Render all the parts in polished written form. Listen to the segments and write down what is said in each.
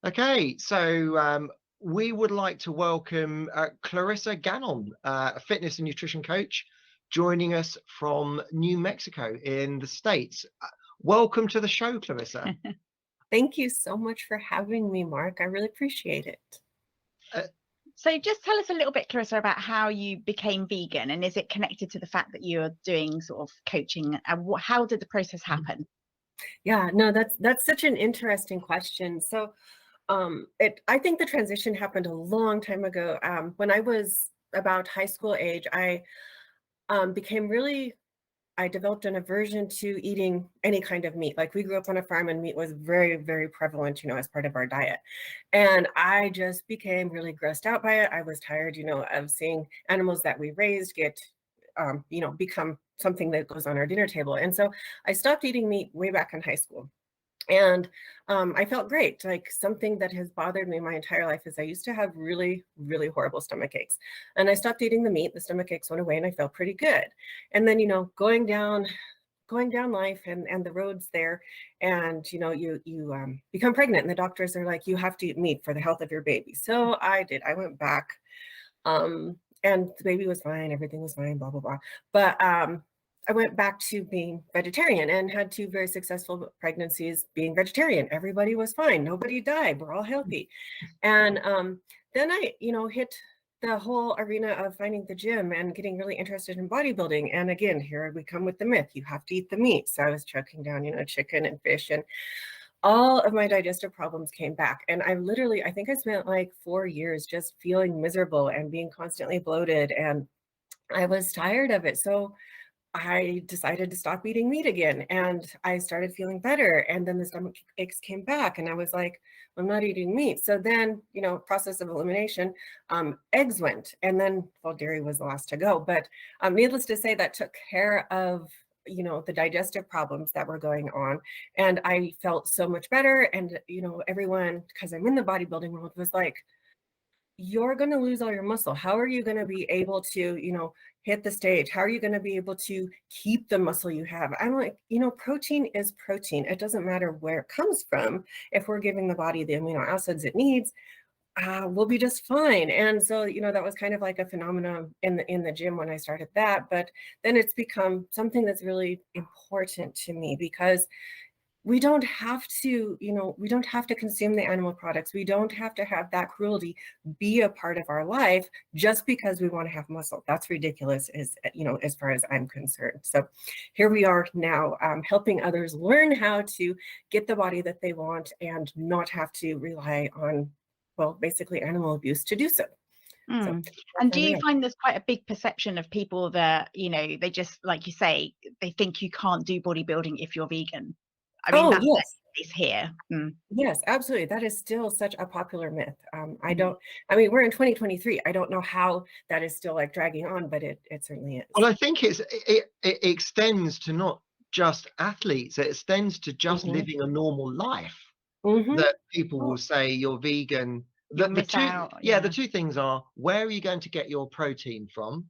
Okay, so we would like to welcome Clarissa Gannon, a fitness and nutrition coach, joining us from New Mexico in the States. Welcome to the show, Clarissa. Thank you so much for having me, Mark. I really appreciate it. Uh, So just tell us a little bit, Clarissa, about how you became vegan, and is it connected to the fact that you're doing sort of coaching, and how did the process happen? Yeah, no, that's such an interesting question. So I think the transition happened a long time ago. When I was about high school age, I became really I developed an aversion to eating any kind of meat. Like, we grew up on a farm and meat was very, very prevalent, as part of our diet. And I just became really grossed out by it. I was tired, of seeing animals that we raised get, become something that goes on our dinner table. And so I stopped eating meat way back in high school. And I felt great. Like, something that has bothered me my entire life is I used to have really, really horrible stomach aches. And I stopped eating the meat, the stomach aches went away, and I felt pretty good. And then, going down life and the roads there, and you become pregnant, and the doctors are like, you have to eat meat for the health of your baby. So I did. I went back, and the baby was fine, everything was fine, blah blah blah. But I went back to being vegetarian and had 2 very successful pregnancies being vegetarian. Everybody was fine. Nobody died. We're all healthy. And then I, hit the whole arena of finding the gym and getting really interested in bodybuilding. And again, here we come with the myth, you have to eat the meat. So I was choking down, chicken and fish, and all of my digestive problems came back. And I think I spent like 4 years just feeling miserable and being constantly bloated. And I was tired of it. So I decided to stop eating meat again, and I started feeling better. And then the stomach aches came back, and I was like, I'm not eating meat. So then, process of elimination, eggs went, and then, well, dairy was the last to go. But needless to say, that took care of, the digestive problems that were going on. And I felt so much better. And, everyone, because I'm in the bodybuilding world, was like, you're going to lose all your muscle. How are you going to be able to, hit the stage? How are you going to be able to keep the muscle you have? I'm like, protein is protein. It doesn't matter where it comes from. If we're giving the body the amino acids it needs, we'll be just fine. And so, that was kind of like a phenomenon in the gym when I started that. But then it's become something that's really important to me, because we don't have to, we don't have to consume the animal products. We don't have to have that cruelty be a part of our life just because we want to have muscle. That's ridiculous, as far as I'm concerned. So here we are now, helping others learn how to get the body that they want and not have to rely on, well, basically animal abuse to do so. So and do you find there's quite a big perception of people that, they just, like you say, they think you can't do bodybuilding if you're vegan? I mean, that's yes. the case here. Yes, absolutely. That is still such a popular myth. We're in 2023. I don't know how that is still like dragging on, but it certainly is. Well, I think it extends to not just athletes, it extends to just living a normal life. That people will say you're vegan. The two things are, where are you going to get your protein from?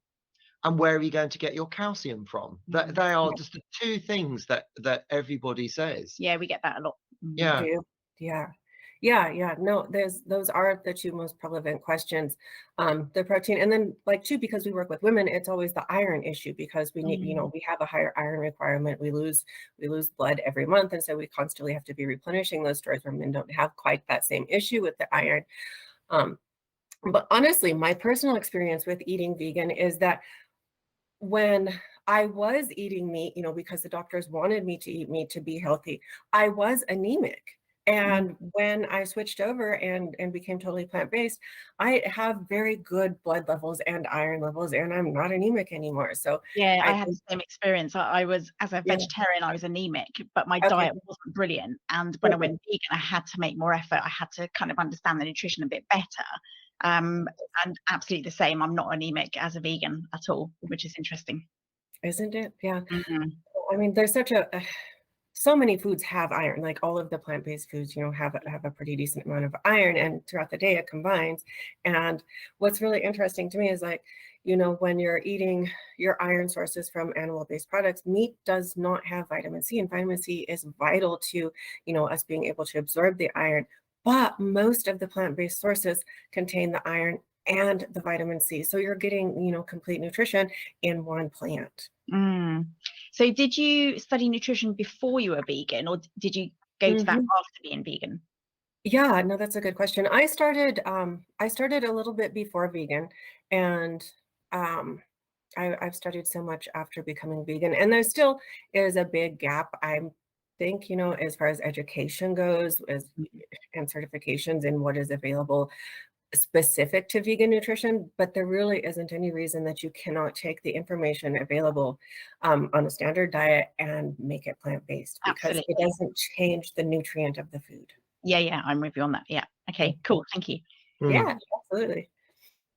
And where are you going to get your calcium from? That they are just the 2 things that everybody says. Yeah, we get that a lot. Yeah. No, those are the 2 most prevalent questions. The protein, and then too, because we work with women, it's always the iron issue, because we need, we have a higher iron requirement. We lose blood every month, and so we constantly have to be replenishing those stores, where men don't have quite that same issue with the iron. But honestly, my personal experience with eating vegan is that when I was eating meat, because the doctors wanted me to eat meat to be healthy, I was anemic. And when I switched over and became totally plant-based, I have very good blood levels and iron levels, and I'm not anemic anymore. So yeah, I had the same experience. I was, as a vegetarian, I was anemic, but my diet wasn't brilliant. And when I went vegan, I had to make more effort. I had to kind of understand the nutrition a bit better. And absolutely the same. I'm not anemic as a vegan at all, which is interesting. Isn't it? Yeah. I mean, there's so many foods have iron, like all of the plant-based foods, have a pretty decent amount of iron, and throughout the day it combines. And what's really interesting to me is when you're eating your iron sources from animal-based products, meat does not have vitamin C, and vitamin C is vital to, us being able to absorb the iron. but most of the plant-based sources contain the iron and the vitamin C. So you're getting, complete nutrition in one plant. So did you study nutrition before you were vegan, or did you go to that after being vegan? Yeah, no, that's a good question. I started a little bit before vegan, and I've studied so much after becoming vegan, and there still is a big gap. I think, as far as education goes, and certifications and what is available specific to vegan nutrition, but there really isn't any reason that you cannot take the information available on a standard diet and make it plant-based, because it doesn't change the nutrient of the food. Yeah, I'm with you on that. Yeah. Okay, cool. Thank you. Yeah, absolutely.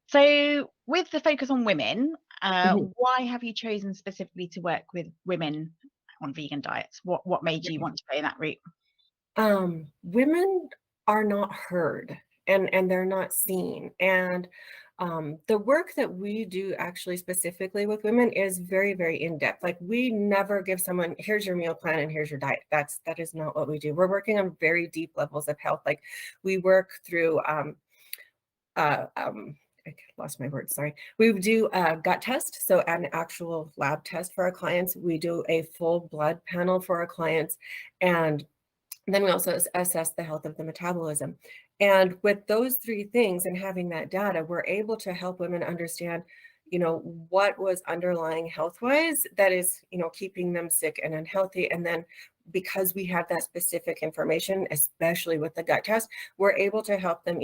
So with the focus on women, why have you chosen specifically to work with women on vegan diets? What made you want to go that route? Women are not heard, and they're not seen. And the work that we do actually specifically with women is very, very in-depth. Like, we never give someone, here's your meal plan and here's your diet. That is not what we do. We're working on very deep levels of health. Like, we work through I lost my words, sorry. We do a gut test, so an actual lab test for our clients. We do a full blood panel for our clients, and then we also assess the health of the metabolism. And with those three things and having that data, we're able to help women understand, what was underlying health-wise that is, keeping them sick and unhealthy. And then because we have that specific information, especially with the gut test, we're able to help them,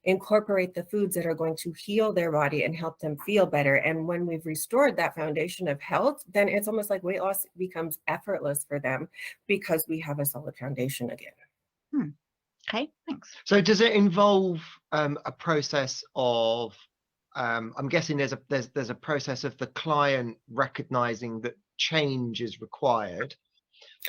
incorporate the foods that are going to heal their body and help them feel better. And when we've restored that foundation of health, then it's almost like weight loss becomes effortless for them, because we have a solid foundation again. Okay, thanks. So does it involve a process of, I'm guessing there's a process of the client recognizing that change is required,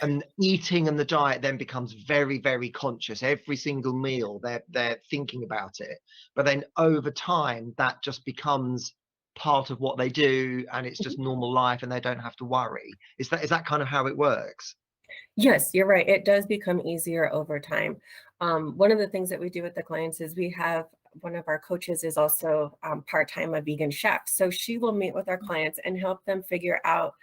and eating and the diet then becomes very, very conscious. Every single meal they're thinking about it, but then over time that just becomes part of what they do, and it's just normal life and they don't have to worry. Is that kind of how it works? Yes, you're right. It does become easier over time. One of the things that we do with the clients is we have one of our coaches is also part-time a vegan chef. So she will meet with our clients and help them figure out,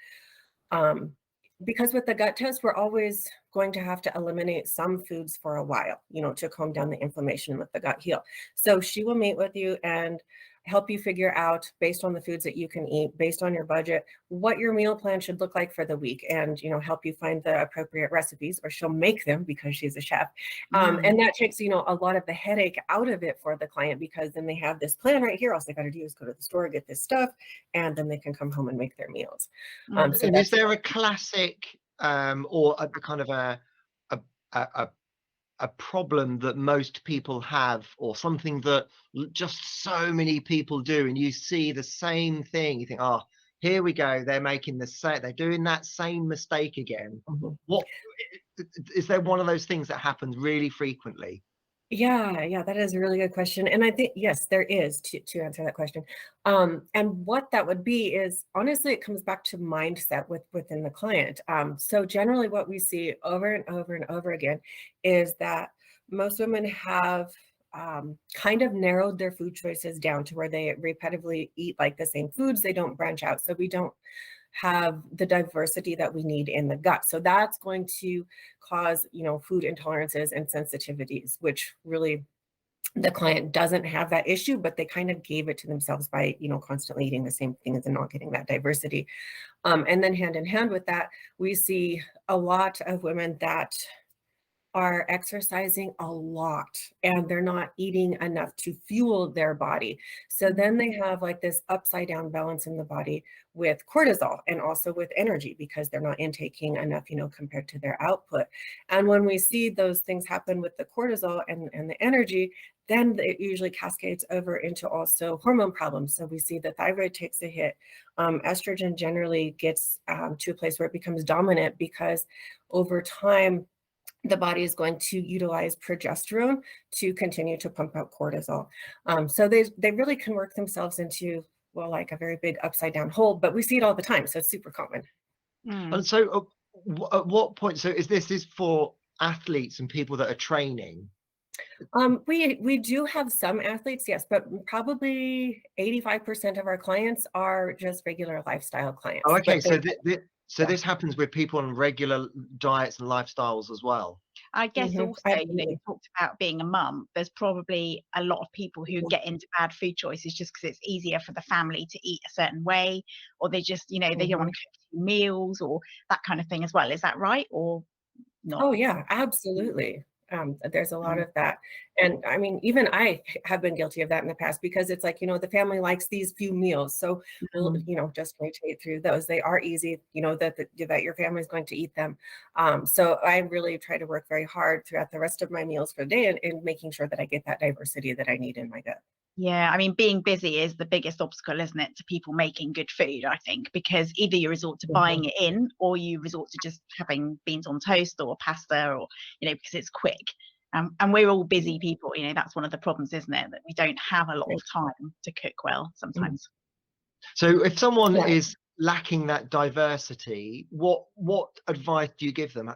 because with the gut test, we're always going to have to eliminate some foods for a while, to calm down the inflammation and let the gut heal. So she will meet with you and help you figure out, based on the foods that you can eat, based on your budget, what your meal plan should look like for the week, and help you find the appropriate recipes, or she'll make them because she's a chef. And that takes a lot of the headache out of it for the client, because then they have this plan right here. All they got to do is go to the store, get this stuff, and then they can come home and make their meals. And is there a classic or a kind of a problem that most people have, or something that just so many people do, and you see the same thing, you think, oh, here we go, they're making the same, they're doing that same mistake again? What is there, one of those things that happens really frequently? Yeah, that is a really good question. And I think, yes, there is, to answer that question. And what that would be is, honestly, it comes back to mindset within the client. So generally what we see over and over and over again is that most women have kind of narrowed their food choices down to where they repetitively eat like the same foods. They don't branch out. So we don't have the diversity that we need in the gut. So that's going to cause, food intolerances and sensitivities, which really the client doesn't have that issue, but they kind of gave it to themselves by, constantly eating the same things and not getting that diversity. And then hand in hand with that, we see a lot of women that are exercising a lot and they're not eating enough to fuel their body. So then they have like this upside down balance in the body with cortisol and also with energy, because they're not intaking enough, compared to their output. And when we see those things happen with the cortisol and the energy, then it usually cascades over into also hormone problems. So we see the thyroid takes a hit. Estrogen generally gets to a place where it becomes dominant, because over time, the body is going to utilize progesterone to continue to pump out cortisol. So they really can work themselves into, well, like a very big upside down hole, but we see it all the time. So it's super common. And so at what point, so is this for athletes and people that are training? We do have some athletes, yes, but probably 85% of our clients are just regular lifestyle clients. Oh, okay. But they, So this happens with people on regular diets and lifestyles as well. I guess also, absolutely. you talked about being a mum. There's probably a lot of people who get into bad food choices just because it's easier for the family to eat a certain way, or they just, they don't want to cook 2 meals or that kind of thing as well. Is that right or not? Oh yeah, absolutely. There's a lot of that. And I mean, even I have been guilty of that in the past because it's like, the family likes these few meals. So we'll, just rotate through those. They are easy, that your family's going to eat them. So I really try to work very hard throughout the rest of my meals for the day and making sure that I get that diversity that I need in my gut. Yeah, I mean, being busy is the biggest obstacle, isn't it, to people making good food, I think, because either you resort to buying it in or you resort to just having beans on toast or pasta or, because it's quick. And we're all busy people, that's one of the problems, isn't it, that we don't have a lot of time to cook well sometimes. So if someone is lacking that diversity, what advice do you give them?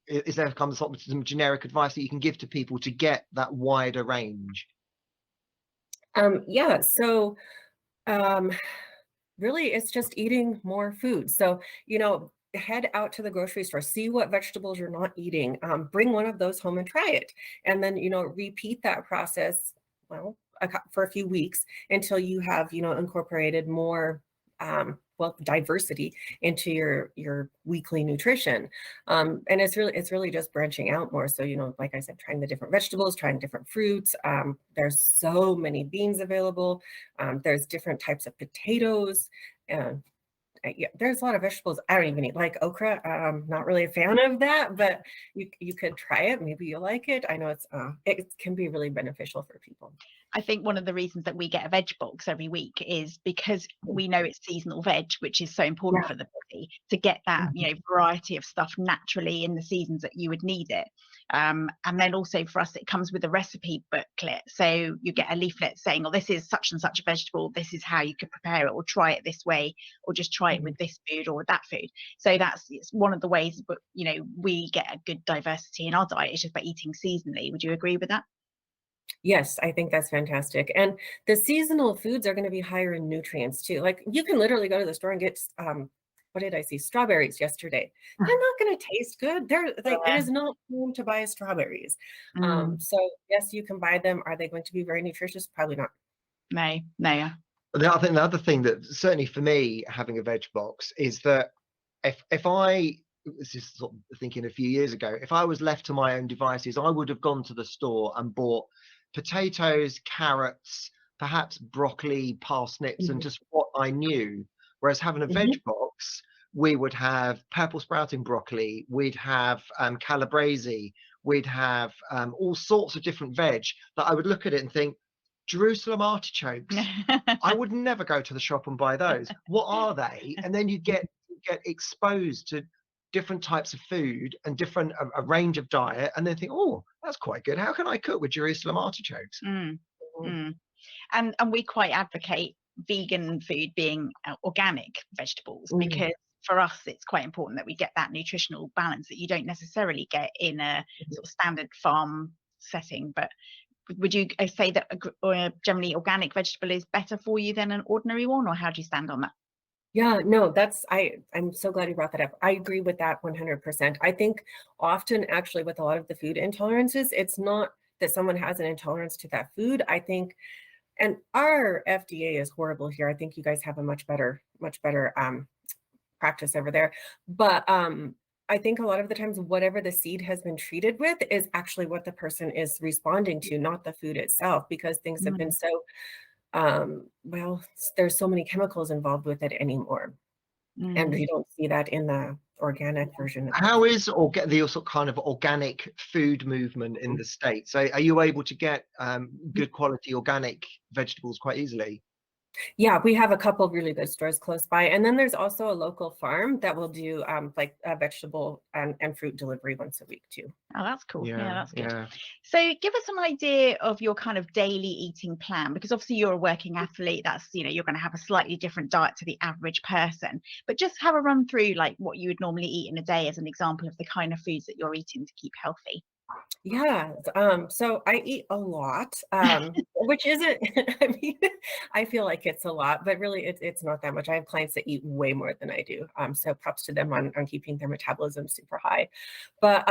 Is there some generic advice that you can give to people to get that wider range? Yeah, so really it's just eating more food. So, head out to the grocery store, see what vegetables you're not eating, bring one of those home and try it. And then, repeat that process, well, for a few weeks until you have, incorporated more diversity into your weekly nutrition. And it's really just branching out more. So, like I said, trying the different vegetables, trying different fruits. There's so many beans available. There's different types of potatoes. Yeah, there's a lot of vegetables I don't even eat, like okra. I'm not really a fan of that, but you could try it. Maybe you'll like it. I know it can be really beneficial for people. I think one of the reasons that we get a veg box every week is because we know it's seasonal veg, which is so important for the body to get that, variety of stuff naturally in the seasons that you would need it. And then also for us, it comes with a recipe booklet. So you get a leaflet saying, oh, this is such and such a vegetable. This is how you could prepare it, or try it this way, or just try it with this food or with that food. So it's one of the ways, but we get a good diversity in our diet. It's just by eating seasonally. Would you agree with that? Yes, I think that's fantastic. And the seasonal foods are going to be higher in nutrients too. Like you can literally go to the store and get, what did I see? Strawberries yesterday. They're not going to taste good. They're like, it is not time to buy strawberries. So yes, you can buy them. Are they going to be very nutritious? Probably not. No. I think the other thing that certainly for me, having a veg box is that if I was just sort of thinking a few years ago, if I was left to my own devices, I would have gone to the store and bought potatoes, carrots, perhaps broccoli, parsnips, and just what I knew. Whereas having a veg box, we would have purple sprouting broccoli, we'd have calabrese, we'd have all sorts of different veg that I would look at it and think, Jerusalem artichokes. I would never go to the shop and buy those. What are they? And then you get exposed to different types of food and different a range of diet, and then think, oh, that's quite good. How can I cook with Jerusalem artichokes? And we quite advocate vegan food being organic vegetables because for us it's quite important that we get that nutritional balance that you don't necessarily get in a sort of standard farm setting. But would you say that generally organic vegetable is better for you than an ordinary one, or how do you stand on that? Yeah, no, I'm so glad you brought that up. I agree with that 100%. I think often actually with a lot of the food intolerances, it's not that someone has an intolerance to that food. I think, and our FDA is horrible here. I think you guys have a much better practice over there. But I think a lot of the times, whatever the seed has been treated with is actually what the person is responding to, not the food itself, because things have been so there's so many chemicals involved with it anymore. And you don't see that in the organic version. How is the sort of kind of organic food movement in the States? So are you able to get good quality organic vegetables quite easily? Yeah, we have a couple of really good stores close by. And then there's also a local farm that will do like a vegetable and fruit delivery once a week too. Oh, that's cool. Yeah, that's good. Yeah. So give us an idea of your kind of daily eating plan, because obviously you're a working athlete. That's, you're going to have a slightly different diet to the average person, but just have a run through like what you would normally eat in a day as an example of the kind of foods that you're eating to keep healthy. Yeah, so I eat a lot, which isn't, I mean, I feel like it's a lot, but really it's not that much. I have clients that eat way more than I do. So props to them on keeping their metabolism super high. But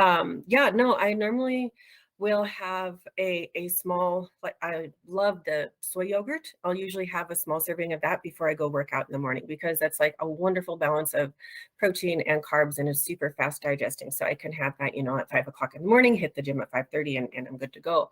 yeah, no, I normally will have a small, like I love the soy yogurt. I'll usually have a small serving of that before I go work out in the morning because that's like a wonderful balance of protein and carbs and is super fast digesting. So I can have that, you know, at 5 o'clock in the morning, hit the gym at 5:30 and I'm good to go.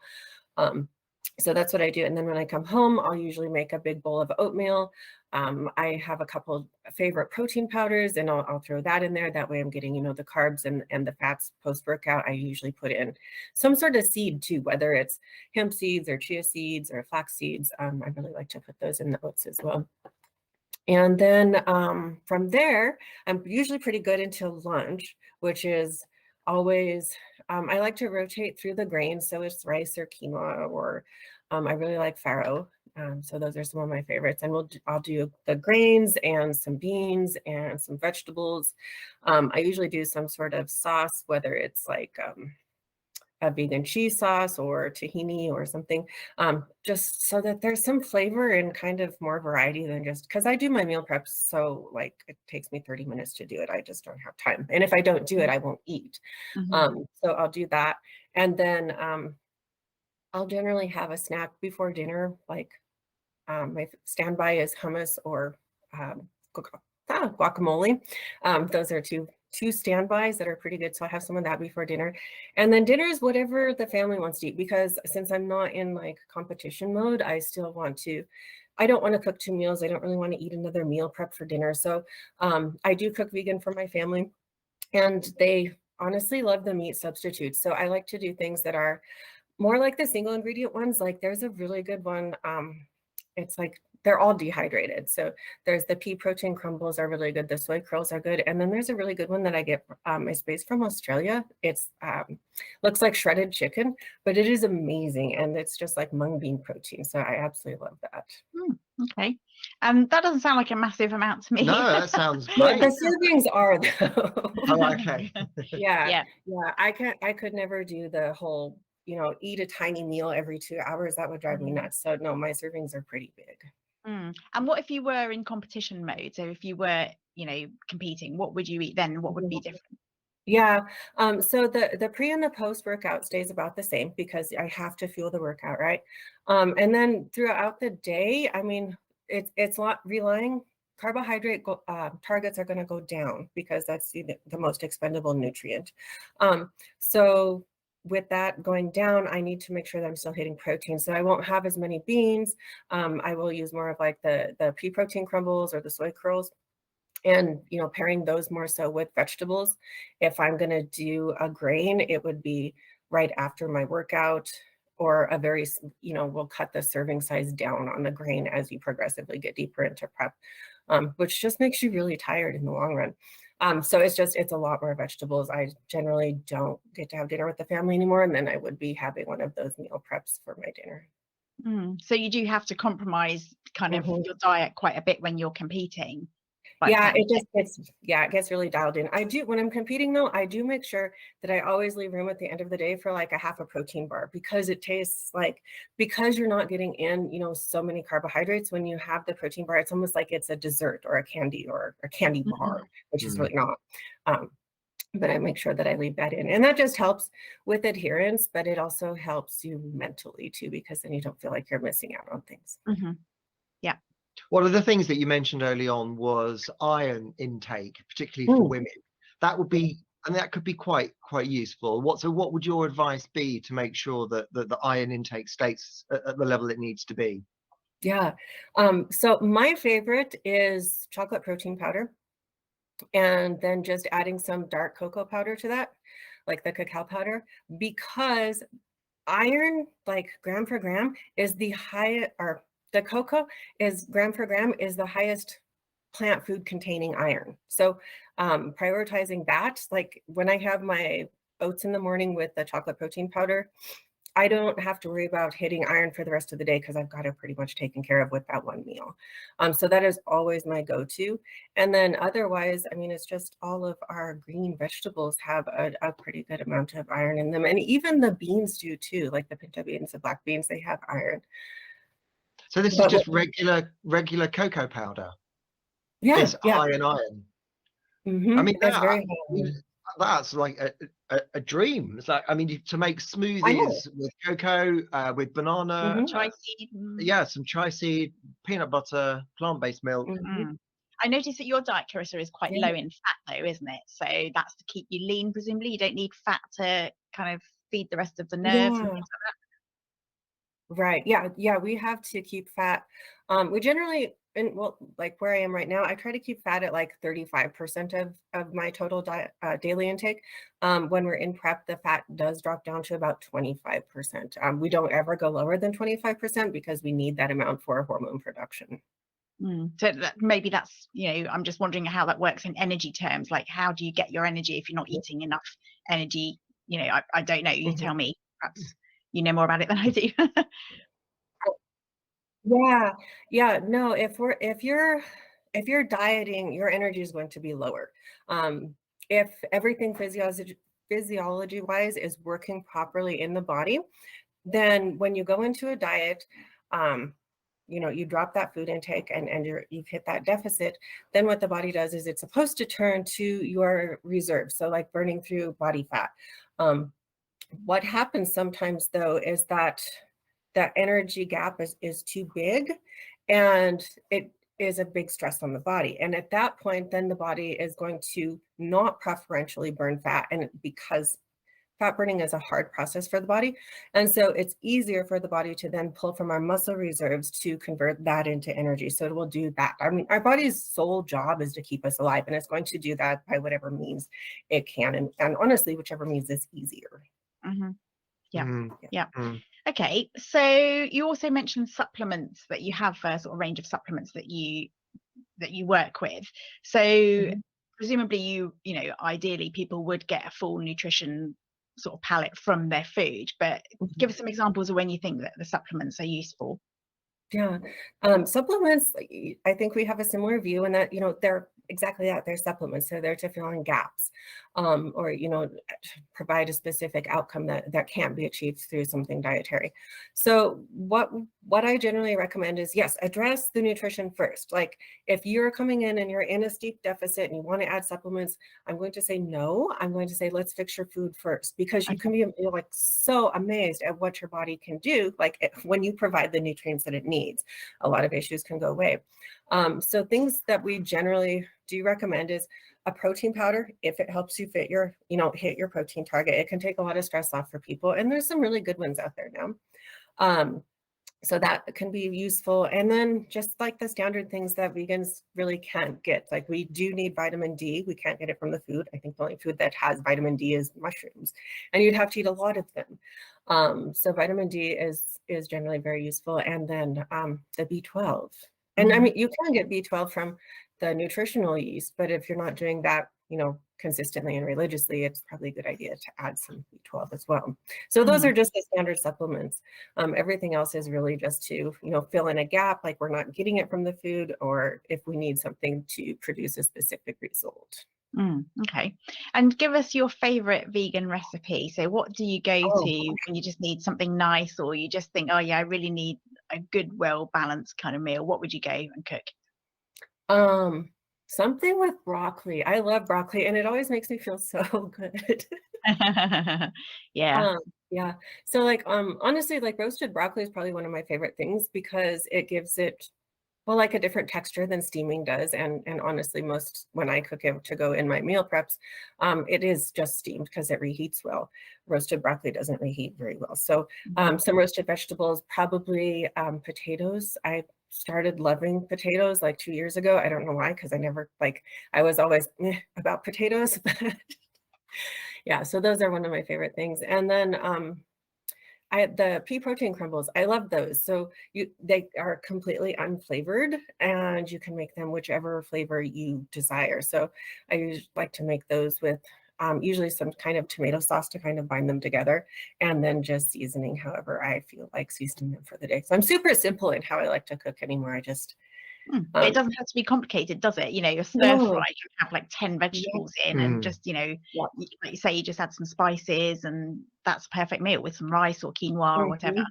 So that's what I do. And then when I come home, I'll usually make a big bowl of oatmeal. I have a couple favorite protein powders and I'll throw that in there. That way I'm getting, you know, the carbs and the fats post-workout. I usually put in some sort of seed too, whether it's hemp seeds or chia seeds or flax seeds. I really like to put those in the oats as well. And then from there, I'm usually pretty good until lunch, which is always, I like to rotate through the grains. So it's rice or quinoa, or I really like farro. So those are some of my favorites. And I'll do the grains and some beans and some vegetables. I usually do some sort of sauce, whether it's like a vegan cheese sauce or tahini or something, just so that there's some flavor and kind of more variety than just, because I do my meal preps, so like it takes me 30 minutes to do it. I just don't have time. And if I don't do it, I won't eat. So I'll do that. And then I'll generally have a snack before dinner, like my standby is hummus or guacamole. Those are two standbys that are pretty good. So I have some of that before dinner. And then dinner is whatever the family wants to eat, because since I'm not in like competition mode, I still want to, I don't want to cook 2 meals. I don't really want to eat another meal prep for dinner. So I do cook vegan for my family, and they honestly love the meat substitutes. So I like to do things that are more like the single ingredient ones. Like there's a really good one. It's like they're all dehydrated. So there's the pea protein crumbles are really good. The soy curls are good. And then there's a really good one that I get, is based from Australia. It's looks like shredded chicken, but it is amazing. And it's just like mung bean protein. So I absolutely love that. Okay. That doesn't sound like a massive amount to me. No, that sounds great. The servings are though. Oh, okay. Yeah. I could never do the whole, you know, eat a tiny meal every 2 hours. That would drive me nuts. So no, my servings are pretty big. And what if you were in competition mode? So if you were, you know, competing, what would you eat then? What would be different? Yeah. So the pre and the post workout stays about the same because I have to fuel the workout, right? And then throughout the day, I mean, it's not relying, carbohydrate targets are going to go down because that's the most expendable nutrient. So with that going down, I need to make sure that I'm still hitting protein. So I won't have as many beans. I will use more of like the pea protein crumbles or the soy curls. And, you know, pairing those more so with vegetables. If I'm going to do a grain, it would be right after my workout, or a very, you know, we'll cut the serving size down on the grain as you progressively get deeper into prep, which just makes you really tired in the long run. So it's a lot more vegetables. I generally don't get to have dinner with the family anymore. And then I would be having one of those meal preps for my dinner. So you do have to compromise kind of your diet quite a bit when you're competing. Yeah, it gets really dialed in. I do, when I'm competing though, I do make sure that I always leave room at the end of the day for like a half a protein bar, because it tastes like, because you're not getting in, you know, so many carbohydrates, when you have the protein bar, it's almost like it's a dessert or a candy or a candy bar, which is really not. But I make sure that I leave that in, and that just helps with adherence, but it also helps you mentally too, because then you don't feel like you're missing out on things. Yeah. One of the things that you mentioned early on was iron intake, particularly for women. That would be, and that could be quite useful. What would your advice be to make sure that the iron intake stays at the level it needs to be? Yeah. So my favorite is chocolate protein powder, and then just adding some dark cocoa powder to that, like the cacao powder, because iron, like gram for gram, is the highest, or the cocoa is gram for gram is the highest plant food containing iron. So prioritizing that, like when I have my oats in the morning with the chocolate protein powder, I don't have to worry about hitting iron for the rest of the day because I've got it pretty much taken care of with that one meal. So that is always my go-to. And then otherwise, I mean, it's just all of our green vegetables have a pretty good amount of iron in them. And even the beans do too, like the pinto beans, the black beans, they have iron. So this is just regular cocoa powder. Yeah, It's high in iron. I mean, that's very that's like a dream. It's like, I mean, to make smoothies with cocoa, with banana, chia-seed. Yeah, some chia-seed, peanut butter, plant-based milk. I noticed that your diet, Clarissa, is quite low in fat though, isn't it? So that's to keep you lean, presumably. You don't need fat to kind of feed the rest of the nerves and things like that. Right. Yeah. We have to keep fat. We generally, and well, like where I am right now, I try to keep fat at like 35% of my total diet, daily intake. When we're in prep, the fat does drop down to about 25%. We don't ever go lower than 25% because we need that amount for hormone production. So maybe that's, I'm just wondering how that works in energy terms. Like, how do you get your energy if you're not eating enough energy? I don't know. You tell me. Perhaps you know more about it than I do. Yeah. No, if you're dieting, your energy is going to be lower. If everything physiology wise is working properly in the body, then when you go into a diet, you drop that food intake and you've hit that deficit, then what the body does is it's supposed to turn to your reserves. So like burning through body fat. What happens sometimes though is that energy gap is too big and it is a big stress on the body. And at that point, then the body is going to not preferentially burn fat. And because fat burning is a hard process for the body. And so it's easier for the body to then pull from our muscle reserves to convert that into energy. So it will do that. I mean, our body's sole job is to keep us alive, and it's going to do that by whatever means it can. And honestly, whichever means is easier. Yeah. Okay. So you also mentioned supplements, that you have a sort of range of supplements that you work with. So presumably ideally people would get a full nutrition sort of palette from their food, but give us some examples of when you think that the supplements are useful. Yeah. Supplements, I think we have a similar view in that, they're exactly that. They're supplements. So they're to fill in gaps, or, provide a specific outcome that can't be achieved through something dietary. So what I generally recommend is, yes, address the nutrition first. Like if you're coming in and you're in a steep deficit and you want to add supplements, I'm going to say no. I'm going to say, let's fix your food first, because you can be like so amazed at what your body can do. Like when you provide the nutrients that it needs, a lot of issues can go away. So things that we generally do recommend is a protein powder if it helps you hit your protein target. It can take a lot of stress off for people, and there's some really good ones out there now. So that can be useful. And then just like the standard things that vegans really can't get, like we do need vitamin D. We can't get it from the food. I think the only food that has vitamin D is mushrooms, and you'd have to eat a lot of them. So vitamin D is generally very useful. And then the B12. And I mean, you can get B12 from the nutritional yeast, but if you're not doing that, consistently and religiously, it's probably a good idea to add some B12 as well. So those are just the standard supplements. Everything else is really just to, fill in a gap, like we're not getting it from the food, or if we need something to produce a specific result. Okay. And give us your favorite vegan recipe. So what do you go to when you just need something nice, or you just think, oh yeah, I really need a good, well-balanced kind of meal? What would you go and cook? Something with broccoli. I love broccoli, and it always makes me feel so good. Yeah. Yeah. So like, honestly, like roasted broccoli is probably one of my favorite things because it gives it, well, like a different texture than steaming does. And honestly, when I cook it to go in my meal preps, it is just steamed because it reheats well. Roasted broccoli doesn't reheat very well. So some roasted vegetables, probably potatoes. I started loving potatoes like 2 years ago. I don't know why, because I was always about potatoes. But yeah, so those are one of my favorite things. And then the pea protein crumbles, I love those. So they are completely unflavored, and you can make them whichever flavor you desire. So I usually like to make those with usually some kind of tomato sauce to kind of bind them together, and then just seasoning however I feel like seasoning them for the day. So I'm super simple in how I like to cook anymore. I just it doesn't have to be complicated, does it? You know, your stir fry can have like 10 vegetables in, and just, you know, like you say, you just add some spices, and that's a perfect meal with some rice or quinoa or whatever.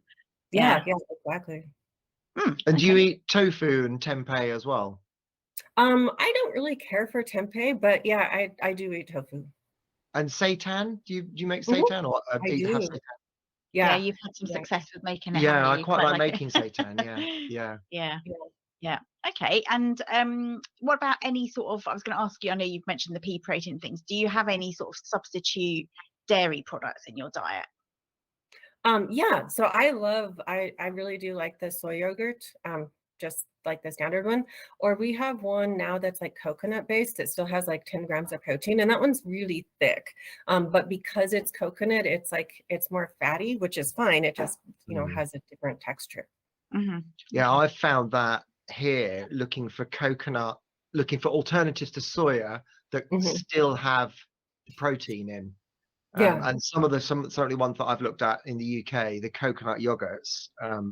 Yeah, exactly. And do you eat tofu and tempeh as well? I don't really care for tempeh, but yeah, I do eat tofu. And seitan? Do you make seitan, or I have do. seitan? Yeah, you've had some success with making it. Yeah, I you? quite like making seitan. Yeah. Okay. And what about any sort of, I was going to ask you, I know you've mentioned the pea protein things. Do you have any sort of substitute dairy products in your diet? Yeah, so I really do like the soy yogurt, just like the standard one. Or we have one now that's like coconut based. It still has like 10 grams of protein, and that one's really thick. But because it's coconut, it's more fatty, which is fine. It just, you know, has a different texture. Yeah, I've found that here, looking for alternatives to soya that still have the protein in. And certainly ones that I've looked at in the UK, the coconut yogurts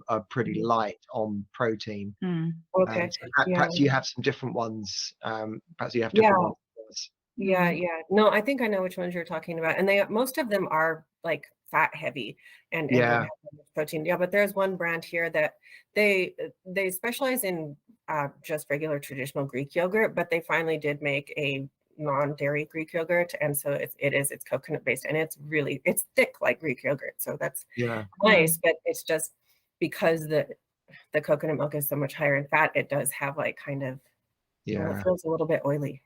are pretty light on protein. Okay. So perhaps you have some different ones. Perhaps you have different ones. Yeah. No, I think I know which ones you're talking about. And most of them are like fat heavy and don't have much protein. Yeah, but there's one brand here that they specialize in just regular traditional Greek yogurt, but they finally did make a non-dairy Greek yogurt, and so it's coconut based, and it's thick like Greek yogurt, so that's nice. But it's just because the coconut milk is so much higher in fat, it does have like kind of it feels a little bit oily.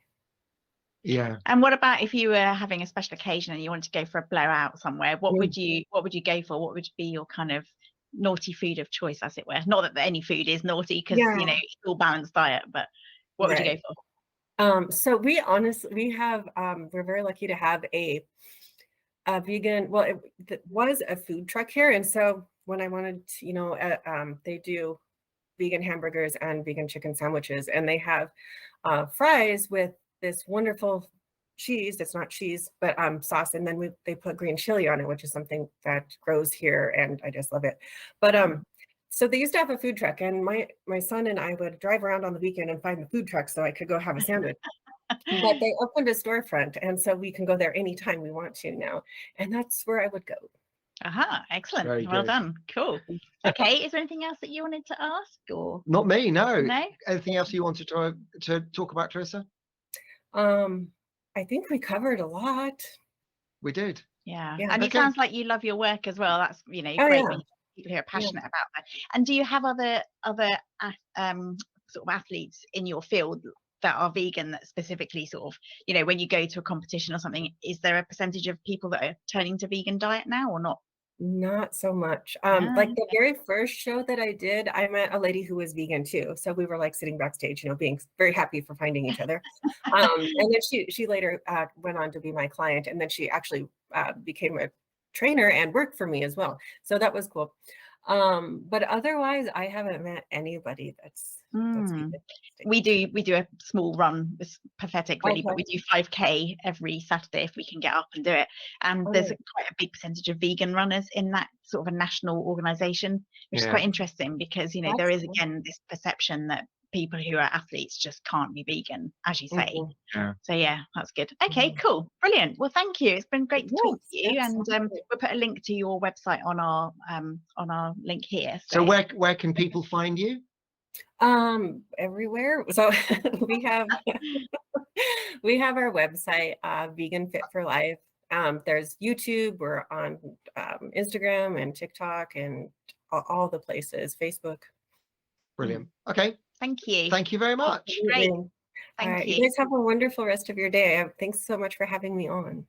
And what about if you were having a special occasion and you wanted to go for a blowout somewhere? What would you go for? What would be your kind of naughty food of choice, as it were? Not that any food is naughty, because you know, it's all balanced diet, but what would you go for? So we have we're very lucky to have a vegan, well, it was a food truck here, and so when I wanted to, you know, they do vegan hamburgers and vegan chicken sandwiches, and they have fries with this wonderful cheese that's not cheese but sauce, and then they put green chili on it, which is something that grows here, and I just love it. But so they used to have a food truck, and my son and I would drive around on the weekend and find the food truck so I could go have a sandwich. But they opened a storefront, and so we can go there anytime we want to now, and that's where I would go. Excellent. Very well done. Cool. Okay, is there anything else that you wanted to ask, or? Not me, no. Anything else you wanted to talk about, Clarissa? I think we covered a lot. We did. Yeah. And it sounds like you love your work as well. That's, you know, great when people who are passionate about that. And do you have other sort of athletes in your field that are vegan, that specifically sort of, you know, when you go to a competition or something, is there a percentage of people that are turning to vegan diet now, or not? Not so much. Like the very first show that I did, I met a lady who was vegan too. So we were like sitting backstage, you know, being very happy for finding each other. And then she later went on to be my client, and then she actually became a trainer and worked for me as well. So that was cool. But otherwise, I haven't met anybody that's vegan. We do a small run. It's pathetic, really, but we do 5K every Saturday if we can get up and do it. And there's quite a big percentage of vegan runners in that sort of a national organization, which is quite interesting, because, you know, there is again this perception that people who are athletes just can't be vegan, as you say. So yeah, that's good. Okay, cool, brilliant. Well, thank you. It's been great to talk to you, and we'll put a link to your website on our link here. So where can people find you? Everywhere. So we have our website, Vegan Fit for Life. There's YouTube. We're on Instagram and TikTok and all the places, Facebook. Brilliant. Okay. Thank you. Thank you very much. Great. Thank you. You guys have a wonderful rest of your day. Thanks so much for having me on.